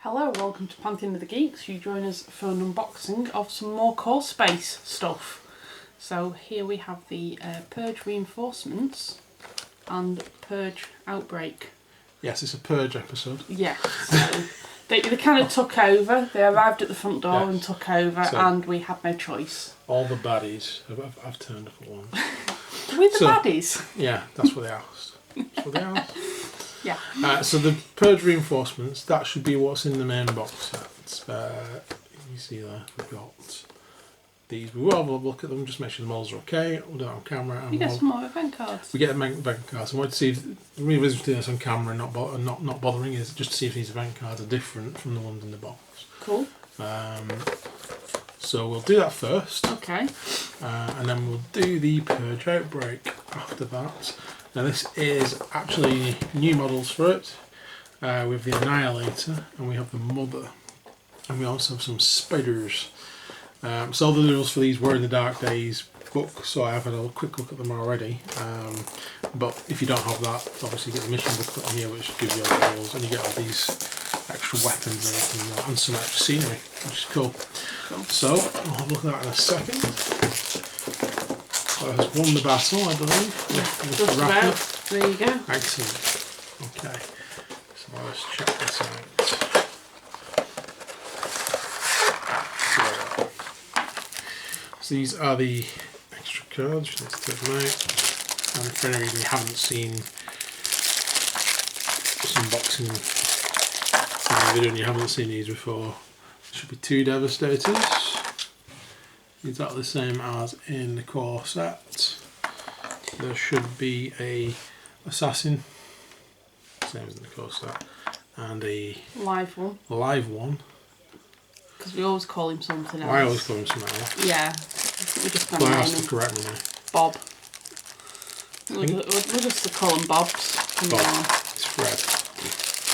Hello, welcome to Pantheon of the Geeks. You join us for an unboxing of some more core space stuff. So here we have the Purge reinforcements and Purge Outbreak. Yes, it's a Purge episode. Yeah, so they kind of took over. They arrived at the front door and took over, and we had no choice. All the baddies I've turned up at once. With the baddies? Yeah, that's what they asked. That's what they asked. Yeah. So the Purge reinforcements, that should be what's in the main box set. You see there, we've got these. We will have a look at them, just make sure the models are okay. We'll do it on camera. And you get some more event cards. We get event cards. I want to see if the reason for doing this on camera and not bothering is just to see if these event cards are different from the ones in the box. Cool. So we'll do that first. Okay. And then we'll do the Purge Outbreak after that. Now this is actually new models for it. We have the Annihilator and we have the Mother. And we also have some Spiders. So all the rules for these were in the Dark Days book, so I have had a quick look at them already. But if you don't have that, obviously you get the mission booklet in here which gives you all the rules, and you get all these extra weapons and everything, and some extra scenery, which is cool. So we'll have a look at that in a second. Has won the battle, I believe. Just about. There you go. Excellent. Okay. So let's check this out. So these are the extra cards. Let's take them out. And for any reason you haven't seen this unboxing video and you haven't seen these before, there should be two Devastators. Exactly the same as in the core set. There should be a Assassin, same as in the core set, and a live one. Because we always call him something else. I always call him something else. Yeah, we just kind of name asked him. to correct me now. Bob. We'll just call him Bobs. Bob. It's Fred.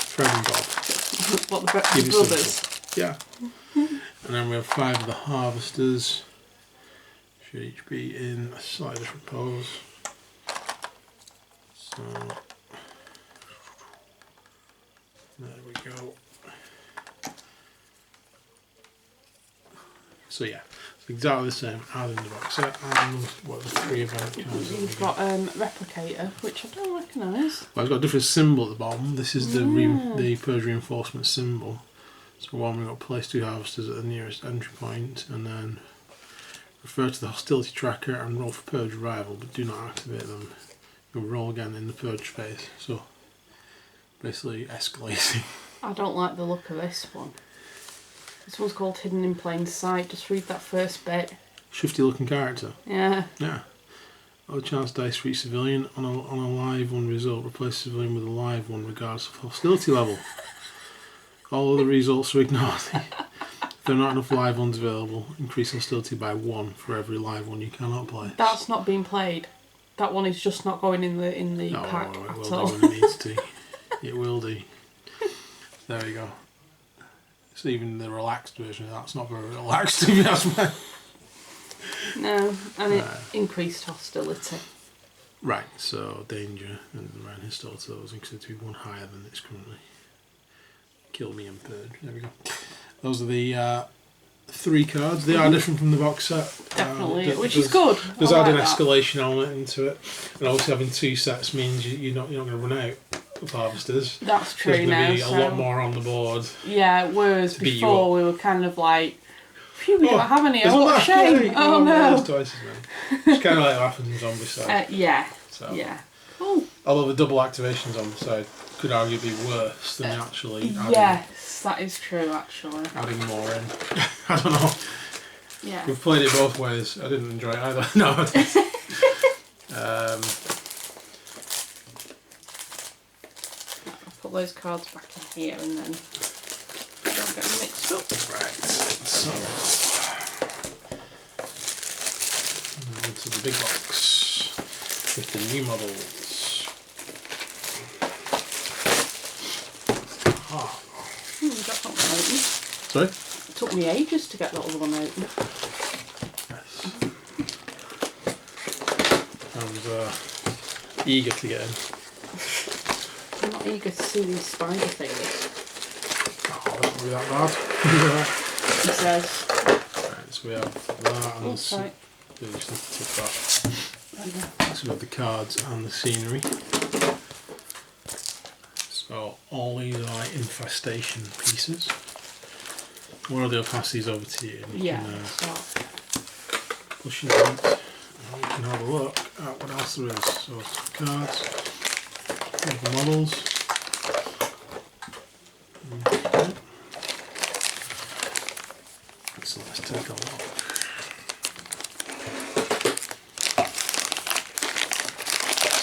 Fred and Bob. What, the brothers? Yeah. And then we have 5 of the Harvesters. Should each be in a slightly different pose. So there we go. So yeah, it's exactly the same as in the box set. And what are the 3 event cards? You've got Replicator, which I don't recognise. Well, it's got a different symbol at the bottom. This is the Purge reinforcement symbol. So one, we've got place 2 Harvesters at the nearest entry point, and then refer to the hostility tracker and roll for Purge arrival, but do not activate them. You'll roll again in the Purge phase. So basically escalating. I don't like the look of this one. This one's called Hidden in Plain Sight. Just read that first bit. Shifty looking character. Yeah. Yeah. Other chance dice for each civilian. On a live one result, replace civilian with a live one regardless of hostility level. All other results are ignored. If there are not enough live ones available, increase hostility by 1 for every live one you cannot play. That's not being played. That one is just not going in the pack it at will all. do when it needs to. It will do. There we go. It's even the relaxed version of that's not very relaxed, to be honest. No, and it increased hostility. Right, so danger and around hostility levels increased to be 1 higher than it's currently. Kill me and Purge. There we go. Those are the 3 cards. They are different from the box set. Definitely, which is good. There's added an escalation element into it, and obviously having 2 sets means you're not going to run out of Harvesters. That's true. There's going to be a lot more on the board. Yeah, whereas before we were kind of like, phew, we don't have any. Oh, what a shame! Oh no! There's twice as many. It's kind of like what happens in Zombie side. Yeah. So. Yeah. Cool. Although the double activations on the side could arguably be worse than actually adding. Yes, that is true. Actually, adding more in. I don't know. Yeah. We've played it both ways. I didn't enjoy it either. No. I didn't. I'll put those cards back in here and then don't get them mixed up. Right. So into the big box with the new models. That's not one open. Sorry? It took me ages to get that other one open. Yes. I was eager to get in. I'm not eager to see these spider things. Oh, Not be that bad. He says. Right, so we have that and Sorry. you just need to tip that. Okay. So we have the cards and the scenery. So all these are like infestation pieces. One of the, I'll pass these over to you and you can push it out and we can have a look at what else there is. So cards, the models. Okay. So let's take a look.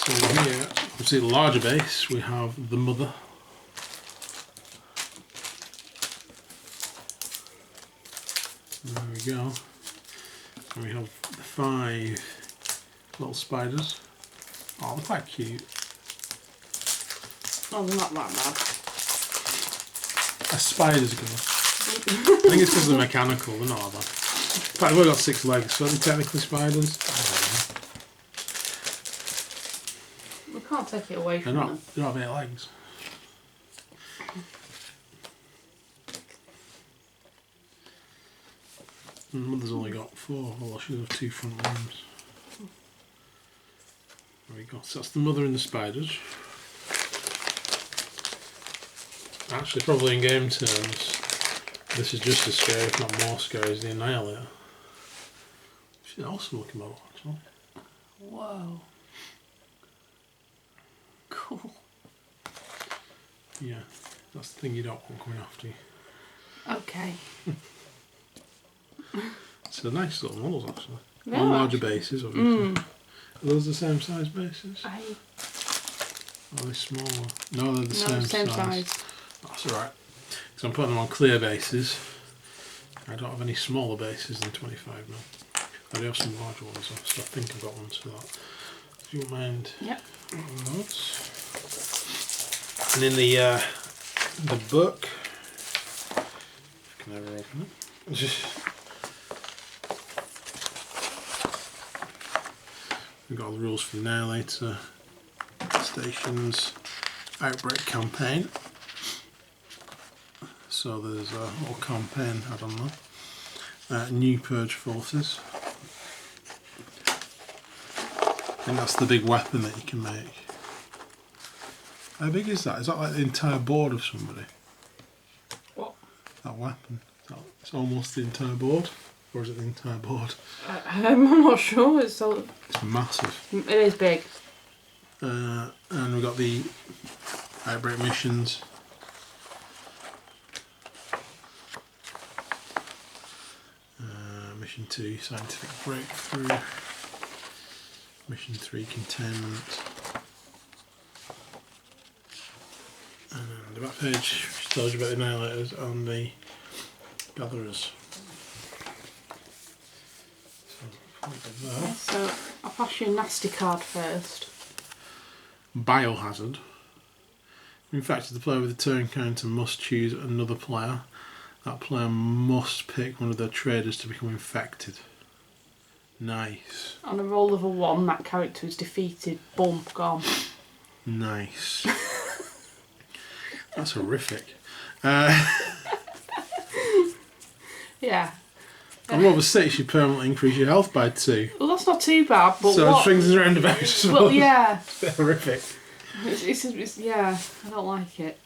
So here, obviously the larger base, we have the mother. There we go. And we have the 5 little spiders. Oh, they're quite cute. Oh, they're not that bad. A spider's good. I think it's because they're mechanical, they're not that bad. In fact, we've got 6 legs, so they're technically spiders. We can't take it away from them. They don't have 8 legs. And the mother's only got 4, although she has 2 front limbs. There we go. So that's the mother and the spiders. Actually, probably in game terms, this is just as scary, if not more scary, as the Annihilator. She's an awesome looking model, actually. Whoa. Cool. Yeah, that's the thing you don't want coming after you. Okay. So nice little models, actually. Yeah, On larger bases, obviously. Are those the same size bases? Are they smaller? No, they're the same size. That's alright. Because I'm putting them on clear bases. I don't have any smaller bases than 25 mil. I do have some larger ones, though, so I think I've got ones for that. If you wouldn't mind. Yep. Those. And in the book, I can never open it. We've got all the rules for the Annihilator, Stations, Outbreak campaign. So there's a little campaign add on there. New Purge forces. And that's the big weapon that you can make. How big is that? Is that like the entire board of somebody? What? That weapon. It's almost the entire board? Or is it the entire board? I'm not sure. It's massive. It is big. And we've got the Outbreak missions. Mission 2, Scientific Breakthrough. Mission 3, Containment. And the back page which tells you about the Annihilators and the Gatherers. So I'll pass you a nasty card first. Biohazard. In fact, if the player with the turn counter must choose another player, that player must pick one of their traders to become infected. Nice. On a roll of a 1, that character is defeated. Boom, gone. Nice. That's horrific. Yeah. And what was 6, you permanently increase your health by 2. Well, that's not too bad, but so what... swings and roundabouts. Well, yeah. It's a bit horrific. It's yeah, I don't like it.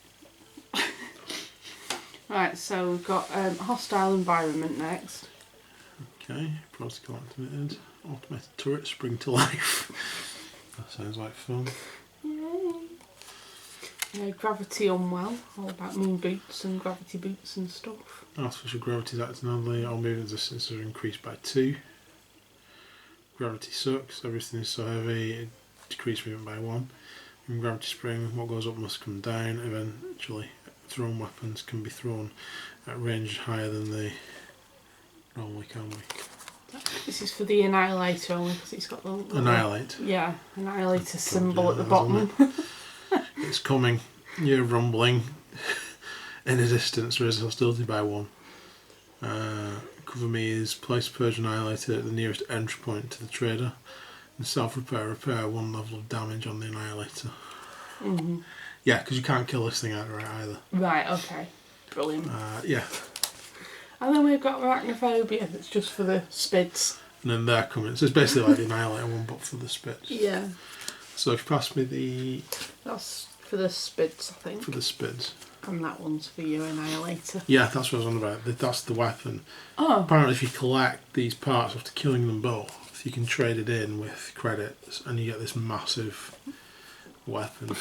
Right, so we've got hostile environment next. Okay, protocol activated. Automated turret spring to life. That sounds like fun. Yay. Gravity unwell, all about moon boots and gravity boots and stuff. Artificial gravity is acting only. All movement distance are increased by 2. Gravity sucks. Everything is so heavy. It decreased movement by 1. In gravity spring, what goes up must come down. Eventually, thrown weapons can be thrown at range higher than they normally can be. This is for the Annihilator only because it's got the little, Annihilate. Yeah, Annihilator symbol at the bottom. It's coming. You're rumbling. In the distance, there is hostility by 1. Cover me is place Purge Annihilator at the nearest entry point to the trader. And self-repair, repair 1 level of damage on the Annihilator. Mm-hmm. Yeah, because you can't kill this thing outright either. Right, okay. Brilliant. Yeah. And then we've got Arachnophobia, that's just for the spids. And then they're coming. So it's basically like the Annihilator one, but for the spits. Yeah. So if you pass me the... That's for the spids, I think. For the spids. And that one's for your Annihilator. Yeah, that's what I was on about. That's the weapon. Oh. Apparently if you collect these parts after killing them both, you can trade it in with credits and you get this massive weapon,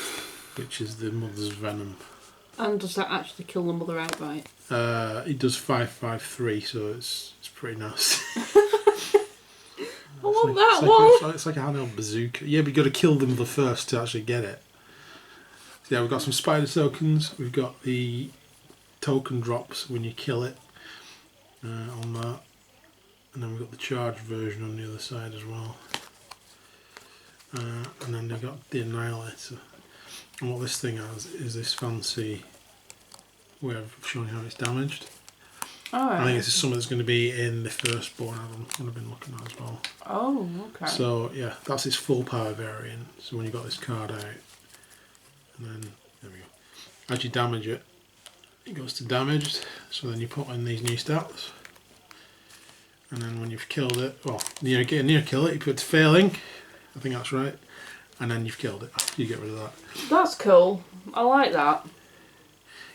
which is the Mother's Venom. And does that actually kill the mother outright? It does 553, so it's pretty nice. I want that one! It's like a handheld bazooka. Yeah, but you've got to kill them the first to actually get it. So yeah, we've got some spider tokens. We've got the token drops when you kill it on that. And then we've got the charged version on the other side as well. And then they've got the Annihilator. And what this thing has is this fancy way of showing how it's damaged. Alright. I think this is something that's going to be in the firstborn album that I've been looking at as well. Oh, okay. So yeah, that's its full power variant. So when you got this card out, and then there we go. As you damage it, it goes to damaged. So then you put in these new stats, and then when you've killed it, well, near kill it, you put it to failing. I think that's right. And then you've killed it. You get rid of that. That's cool. I like that.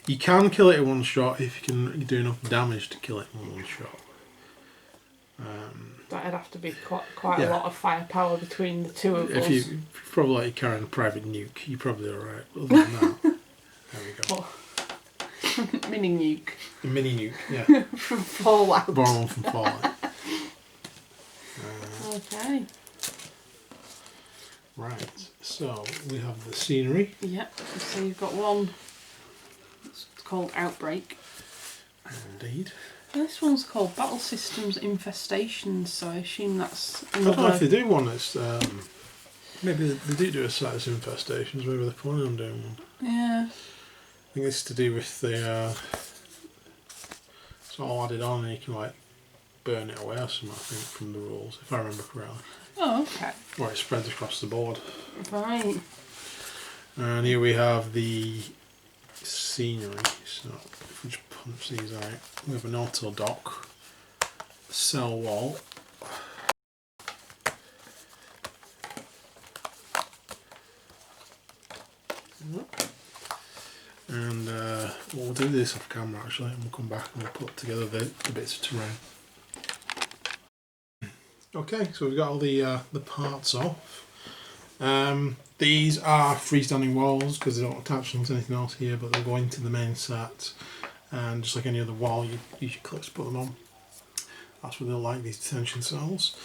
You can kill it in one shot if you can do enough damage to kill it in one shot. That'd have to be quite a lot of firepower between the two of us. If you probably like carrying a private nuke, you're probably alright. Other than that, there we go. Oh. Mini nuke. A mini nuke, yeah. From Fallout. Borrow one from Fallout. Okay. Right, so we have the scenery. Yep, so you've got one. It's called Outbreak. Indeed. This one's called Battle Systems Infestations, so I assume that's I don't know if they do one that's... maybe they do a size infestations, maybe they're planning on doing one. Yeah. I think this is to do with the... it's all added on and you can like burn it away or something, I think, from the rules, if I remember correctly. Oh, okay. Or it spreads across the board. Right. And here we have the scenery. So if we just punch these out, we have an auto dock, cell wall, and we'll do this off camera actually, and we'll come back and we'll put together the bits of terrain. Okay, so we've got all the parts off. These are freestanding walls because they don't attach them to anything else here, but they'll go into the main set, and just like any other wall, you use your clips to put them on. That's what they'll like, these detention cells.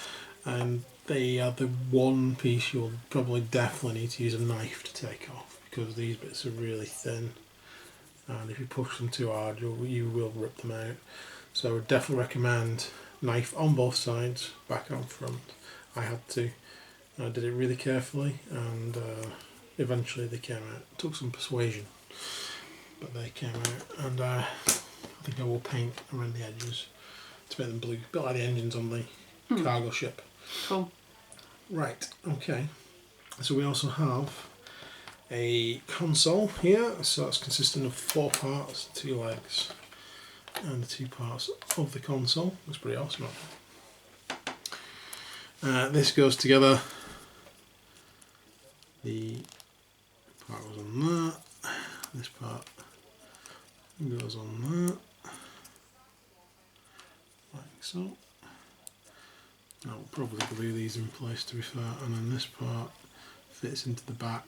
And they are the one piece you'll probably definitely need to use a knife to take off, because these bits are really thin, and if you push them too hard, you will rip them out. So I would definitely recommend knife on both sides, back and front. I had to. I did it really carefully, and eventually they came out. It took some persuasion, but they came out, and I think I will paint around the edges to make them blue, a bit like the engines on the cargo ship. Cool. Right, okay. So we also have a console here, so it's consisting of 4 parts, 2 legs, and the 2 parts of the console. Looks pretty awesome. This goes together. The part goes on that. This part goes on that, like so. I'll probably glue these in place, to be fair, and then this part fits into the back.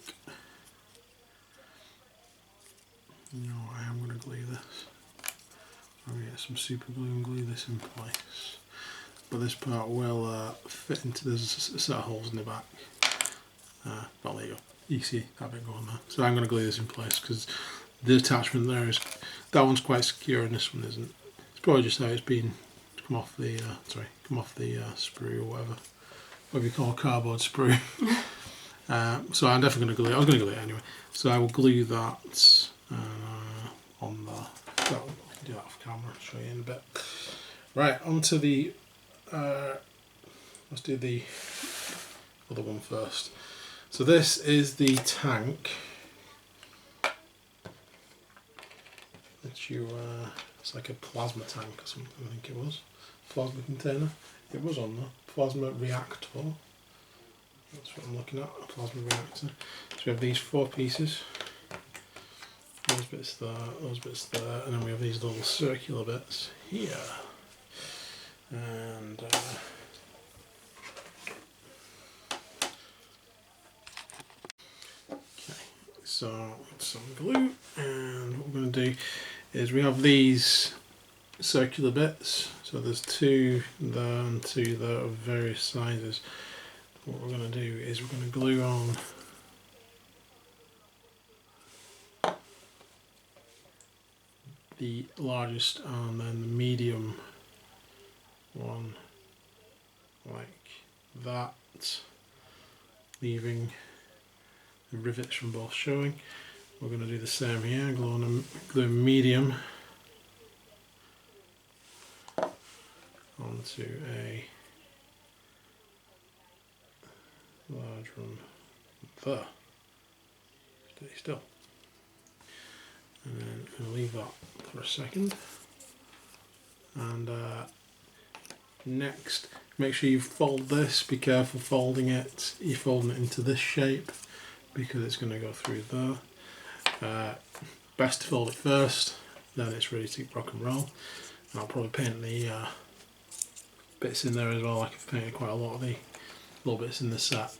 No, I am going to glue this. I'm going to get some super glue and glue this in place. But this part will fit into, there's a set of holes in the back. Well, there you go. You see that bit going there. So I'm going to glue this in place because the attachment there is, that one's quite secure and this one isn't. It's probably just how it's been come off the sprue or whatever you call a cardboard sprue. So I'm definitely going to glue it. I was going to glue it anyway. So I will glue that on the. Well, I can do that off camera. I'll show you in a bit. Right, onto the. Let's do the other one first. So this is the tank. It's like a plasma tank or something, I think it was. Plasma container. It was on the plasma reactor. That's what I'm looking at, a plasma reactor. So we have these 4 pieces. Those bits there, and then we have these little circular bits here. And okay, so some glue, and what we're going to do is we have these circular bits. So there's 2 there and 2 there of various sizes. What we're going to do is we're going to glue on the largest and then the medium one like that, leaving the rivets from both showing. We're going to do the same here, glue medium onto a large one there. Stay still. And then I'll leave that for a second. And next, make sure you fold this. Be careful folding it. You're folding it into this shape because it's going to go through there. Best to fold it first, then it's ready to rock and roll. And I'll probably paint the bits in there as well. I've painted quite a lot of the little bits in the set.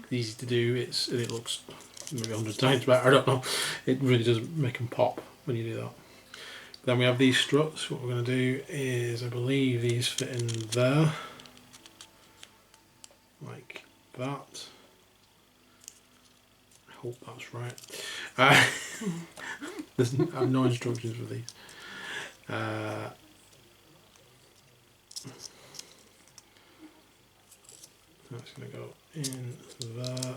Easy to do. It looks maybe 100 times better. I don't know. It really does make them pop when you do that. Then we have these struts. What we're going to do is, I believe these fit in there, like that. I hope that's right. I have no instructions for these. That's going to go in there,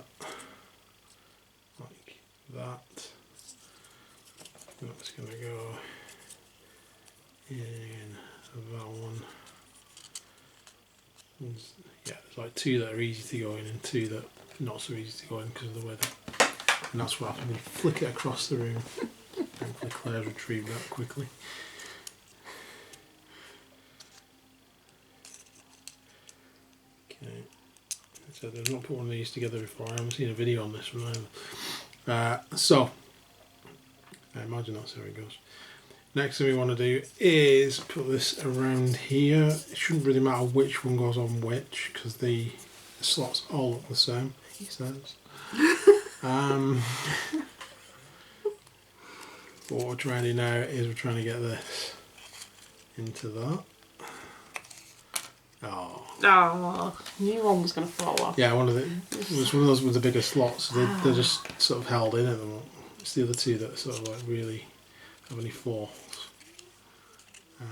like that. That's going to go in that one. Yeah, there's like 2 that are easy to go in and 2 that are not so easy to go in because of the weather. And that's what happens when you flick it across the room. Hopefully Claire's retrieved that quickly. Okay. So I've not put one of these together before. I haven't seen a video on this one either. So I imagine that's how it goes. Next thing we want to do is put this around here. It shouldn't really matter which one goes on which because the slots all look the same, he says. What we're trying to do now is we're trying to get this into that. Oh, knew one was going to fall off. Yeah, it was one of those with the bigger slots. They're just sort of held in at the moment. It's the other 2 that sort of like really have any falls. I'm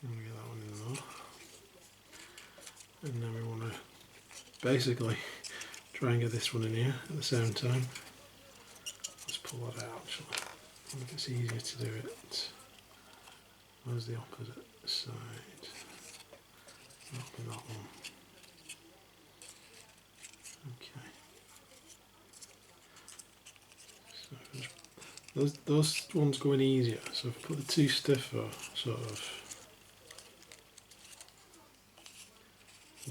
going to get that one in there. And then we want to basically try and get this one in here at the same time. Let's pull that out actually. I think it's easier to do it. Where's the opposite side? Not in that one. Okay. So those ones go in easier. So if I put the 2 stiffer sort of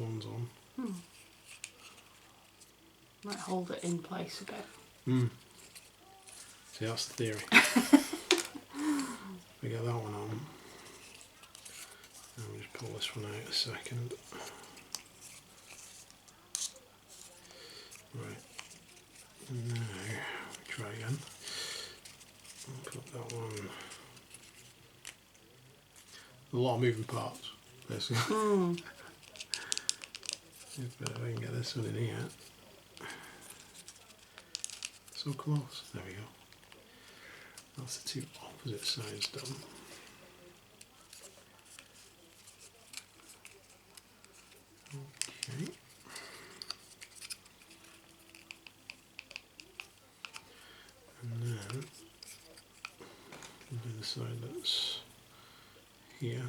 ones on. Might hold it in place a bit. See, that's the theory. We get that one on. And we'll just pull this one out a second. Right. Now, try again. I'll put that one. A lot of moving parts, basically. If I can get this one in here. So close. There we go. That's the 2 opposite sides done. Okay. And then we'll do the side that's here.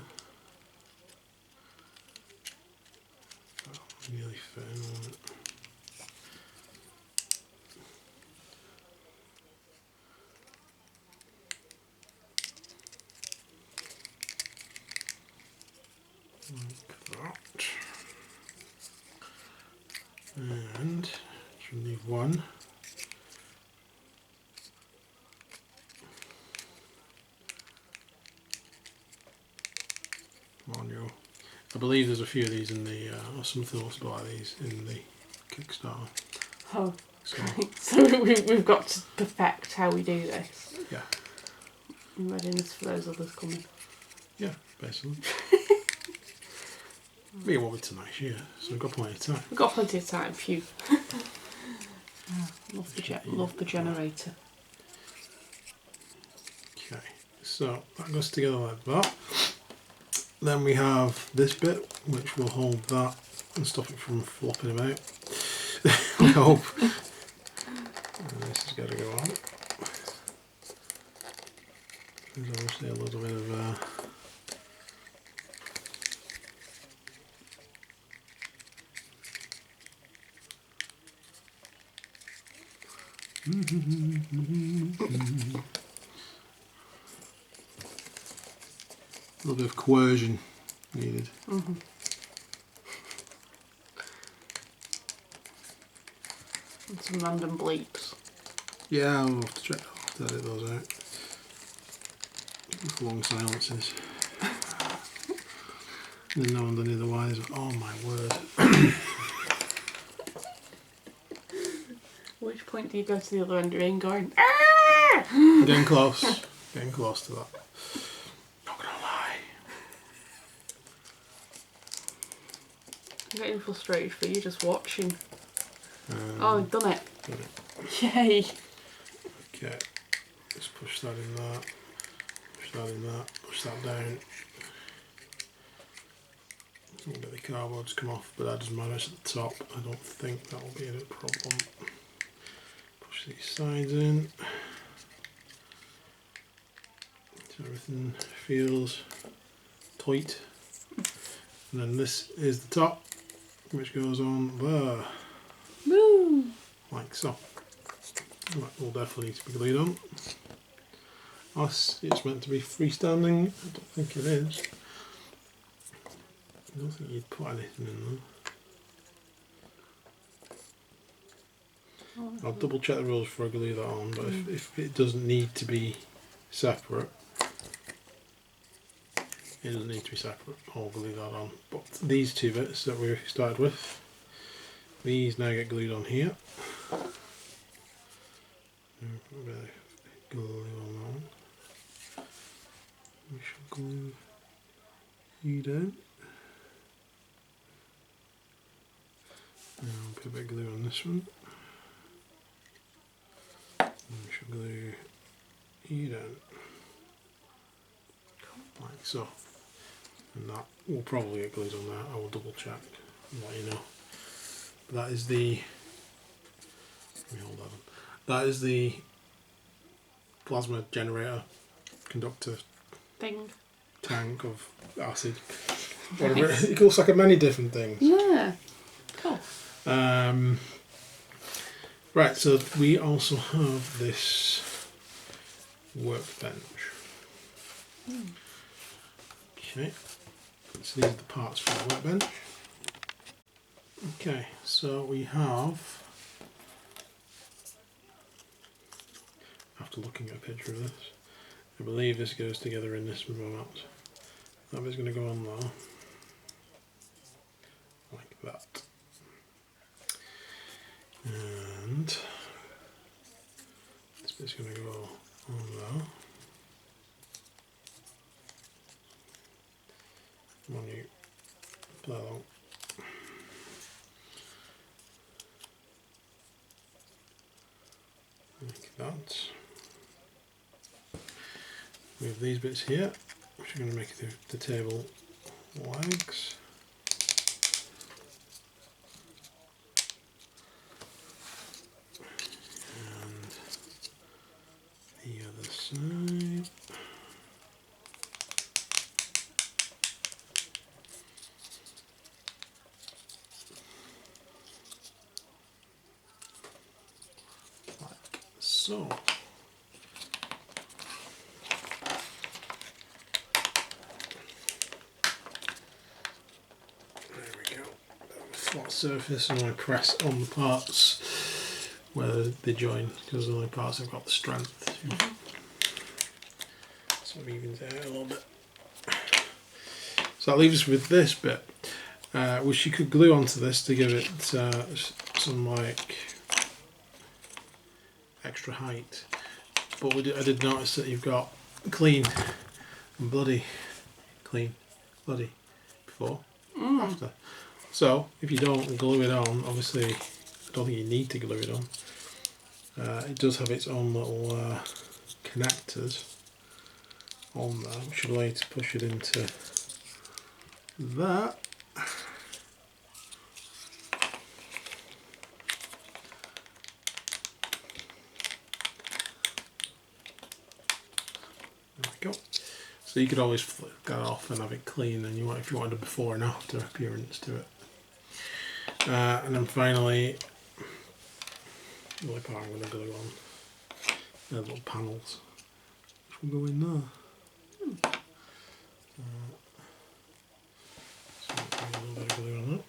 That'll nearly fit in on it. And should leave one. Come on, yo. I believe there's a few of these in the, or something else like these in the Kickstarter. Oh, So, so we've got to perfect how we do this. yeah. In readiness for those others coming. Yeah, basically. We want it tonight, yeah, so we've got plenty of time. We've got plenty of time, phew. Love the generator. Okay, so that goes together like that. Then we have this bit, which will hold that and stop it from flopping about. We hope. And this has got to go on. There's obviously a little bit of a little bit of coercion needed. Mm-hmm. And some random bleeps. Yeah, I'll have to check. I'll have to edit those out. With long silences. Then no one underneath the wires. Oh my word. At which point do you go to the other end of the ring going, ah! Getting close. Getting close to that. Not gonna lie. I'm getting frustrated for you just watching. Oh, I've done it. Got it. Yay! Okay. Let's push that in there. Push that in there. Push that down. A little bit of the cardboard's come off, but that doesn't matter. It's at the top. I don't think that will be a problem. Push these sides in. So everything feels tight. And then this is the top, which goes on there. Woo! Like so. That will definitely need to be glued on. Unless it's meant to be freestanding. I don't think it is. I don't think you'd put anything in there. I'll double check the rules before I glue that on, but if it doesn't need to be separate, it doesn't need to be separate. I'll glue that on. But these two bits that we started with, these now get glued on here. Put a bit of glue on that one. We shall glue you down. And put a bit of glue on this one. And we shall glue you down. Like so. And that will probably get glued on there. I will double check and let you know. But that is the. Let me hold that on. That is the plasma generator conductor Thing. tank of acid. Whatever it looks like many different things. Yeah. Cool. Right, so we also have this workbench. Okay, so these are the parts for the workbench. Okay, so we have, after looking at a picture of this, I believe this goes together in this format. That bit's going to go on there, like that. And this bit's going to go on there. Come on, you play along. Like that. We have these bits here, which are going to make the table legs. And the other side. Like so. There we go. That will flat surface, and I press on the parts where they join, because the only parts have got the strength. So it evens it out a little bit. So that leaves us with this bit, which you could glue onto this to give it some like extra height. But I did notice that you've got clean and bloody, clean, bloody before, after. So if you don't glue it on, obviously I don't think you need to glue it on. It does have its own little connectors on there, which will allow you to push it into that. There we go. So you could always flip that off and have it clean, and if you wanted a before and after appearance to it. And then finally, the only part I'm going to glue on, the little panels, which will go in there. So a little bit of glue on that.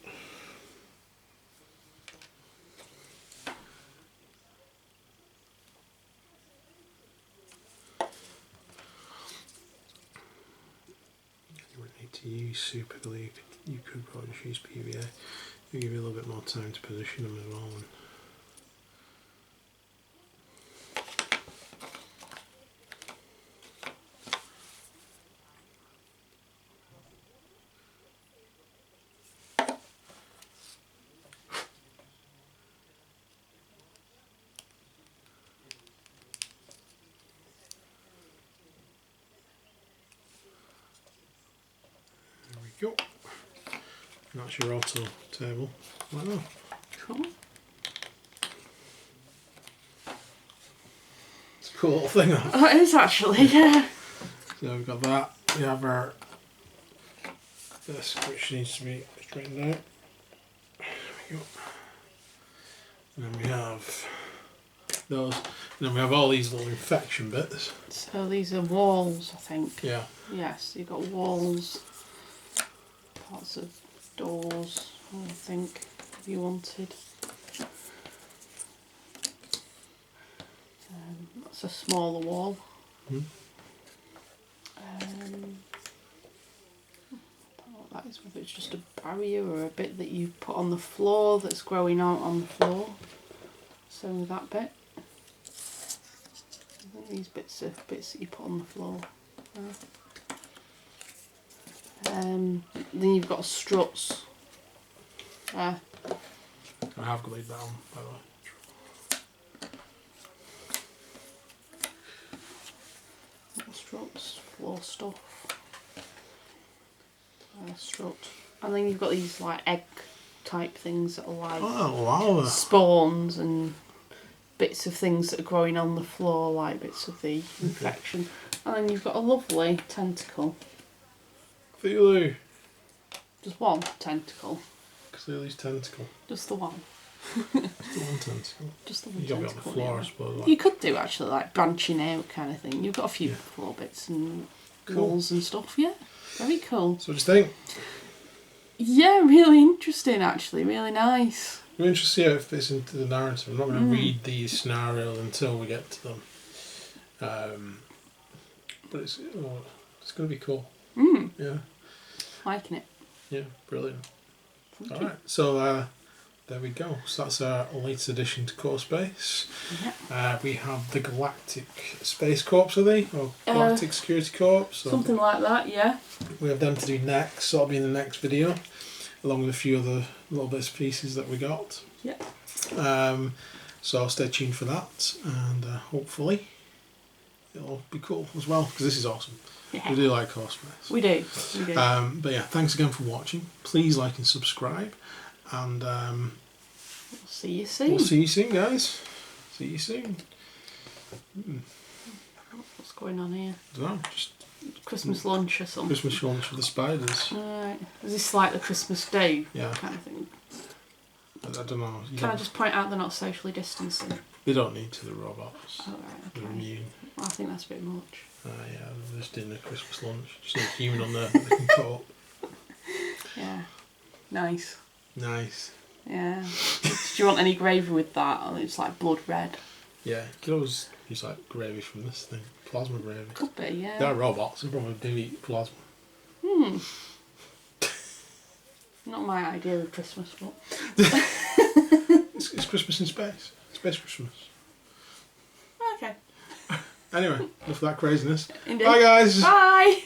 You wouldn't need to use super glue, you could probably just use PVA. It'll give you a little bit more time to position them as well. There we go. And that's your auto table. Like that. Cool. It's a cool little thing, that. Oh, it is actually, yeah. So we've got that. We have our this, which needs to be straightened out. There we go. And then we have those. And then we have all these little infection bits. So these are walls, I think. Yeah. Yes, you've got walls, parts of doors, I think, if you wanted. That's a smaller wall. Hmm. I don't know what that is, whether it's just a barrier or a bit that you put on the floor that's growing out on the floor. So with that bit. I think these bits are bits that you put on the floor. Then you've got struts. I have glued that on, by the way. Struts, floor stuff, strut, and then you've got these like egg type things that are like spawns and bits of things that are growing on the floor, like bits of the infection. And then you've got a lovely tentacle. Cthulhu. Just one tentacle. Cthulhu's tentacle. Just the one. Just the one tentacle. Just the one you got tentacle. it on the floor, I suppose. Like. You could do actually, like branching out kind of thing. You've got a few floor bits and walls and stuff. Yeah, very cool. So what do you think? Yeah, really interesting actually. Really nice. I'm interested to see how it fits into the narrative. I'm not going to read these scenarios until we get to them. But it's going to be cool. Yeah. Liking it. Yeah, brilliant. Thank you. Alright, so there we go. So that's our latest addition to Core Space. Yeah. We have the Galactic Space Corps, are they? Or Galactic Security Corps? So something like that, yeah. we have them to do next, so that'll be in the next video, along with a few other little bits and pieces that we got. Yeah. So stay tuned for that, and hopefully it'll be cool as well, because this is awesome. Yeah. We do like Core Space. We do. We do. But yeah, thanks again for watching. Please like and subscribe, and we'll see you soon. we'll see you soon, guys. See you soon. What's going on here? I don't know, just Christmas lunch or something. Christmas lunch for the spiders. Right. Is this like the Christmas do Yeah. kind of thing? I don't know. Can I just point out they're not socially distancing? They don't need to, the robots. Oh, right, They're okay. immune. I think that's a bit much. Yeah, they're just doing a Christmas lunch. Just need a human on there that they can cut up. Yeah. Nice. Nice. Yeah. Do you want any gravy with that? Or it's like blood red. Yeah, you could always use like gravy from this thing. Plasma gravy. Could be, yeah. They're robots, they probably do eat plasma. Not my idea of Christmas, but... It's Christmas in space. Space Christmas. Okay. Anyway, enough of that craziness. Indeed. Bye guys! Bye!